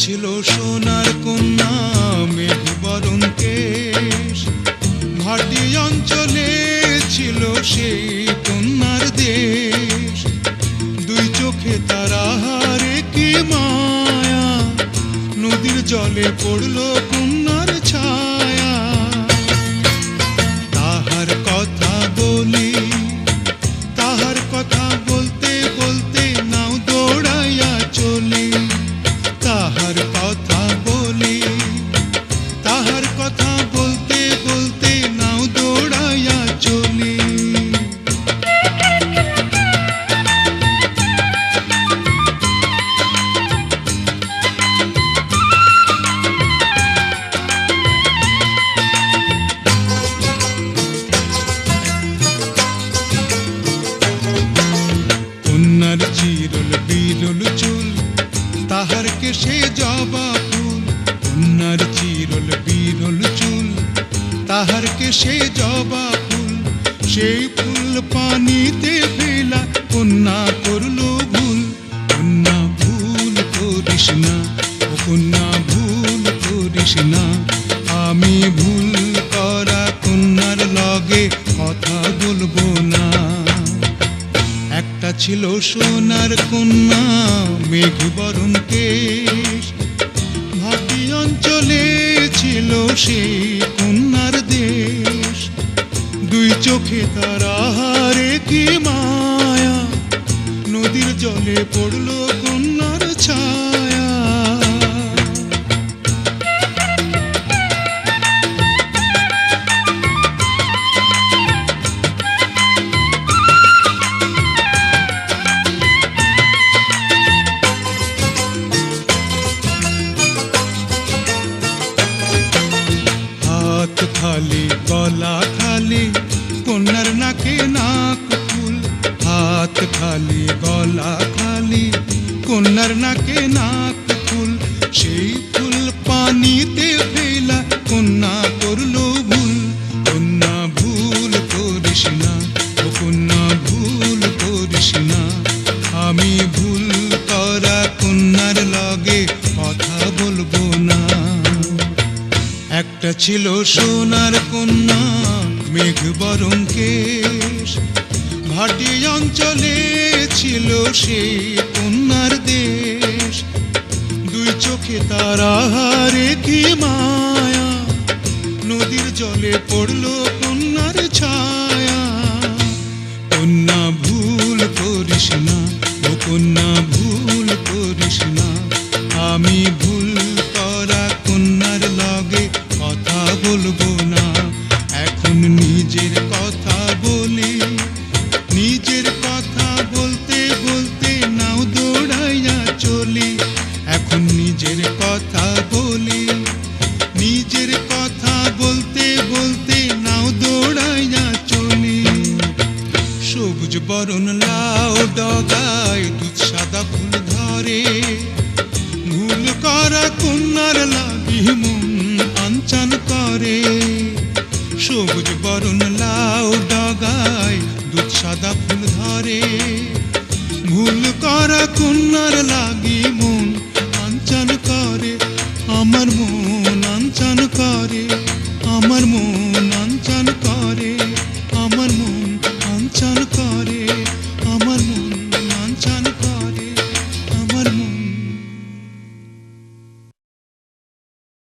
ছিল সোনার কন্যা মেঘ বরণ কেশ, ভাটি অঞ্চলে ছিল সেই কন্যার দেশ। দুই চোখে তারা হারে কি মায়া, নদীর জলে পড়ল কন্যার ছায়া। তাহার কথা বলি, তাহার কথা বলতে বলতে নাও দৌড়াইয়া চলি। তাহার কথা বলি, তাহার কথা বলতে বলতে নাও দৌড়াইয়া চলি। কন্যার চিরল বিরল চুল, তাহার কেশে জবা ফুল। কন্যার চিরল বিরল চুল, তাহার কেশে জবা ফুল। সেই ফুল পানিতে ফেলা কন্যা করল ভুল। কন্যা ভুল করিস না, ও কন্যা ভুল করিস না। আমি ভুল করা কন্যার লগে কথা বলবো না। একটা ছিল সোনার কন্যা মেঘ বরণ কেশ, ভাটি অঞ্চলে ছিল সেই কন্যার দেশ। দুই চোখে তারা হারে কি মায়া, নদীর জলে পড়ল কন্যার ছায়া। হাত খালি গলা খালি কন্যার নাকে নাক ফুল। হাত খালি গলা খালি কন্যার নাকে নাক ফুল। সেই ফুল পানিতে ফেলা কন্যা করল ভুল। কন্যা ভুল করিস না, ও কন্যা ভুল করিস না। আমি ভুল করা কন্যার লগে কথা বলবো না। একটা ছিল সোনার কন্যা মেঘ বরণ কেশ, ভাটি অঞ্চলে ছিল সেই কন্যার দেশ। দুই চোখে তারা হারে কি মায়া, নদীর জলে পড়ল কন্যার ছায়া। কন্যা ভুল করিস না, ও কন্যা ভুল করিস না। আমি ভুল করা কন্যার লগে কথা বলবো না। এখন নিজের কথা বলি, নিজের কথা বলতে বলতে নাও দৌড়াইয়া চলি। এখন নিজের কথা বলি, নিজের কথা বলতে বলতে নাও দৌড়াইয়া চলি। সবুজ বরণ লাউ ডগায় দুধ সাদা ফুল ধরে, ভুল করা কন্যার লাগি মন আনচান করে। সবুজ বরণ লাউ ডগায় দুধ সাদা ফুল ধরে, ভুল করা কন্যার লাগি মন আনচান করে। আমার মন আনচান করে, আমার মন আনচান করে, আমার মন আনচান করে।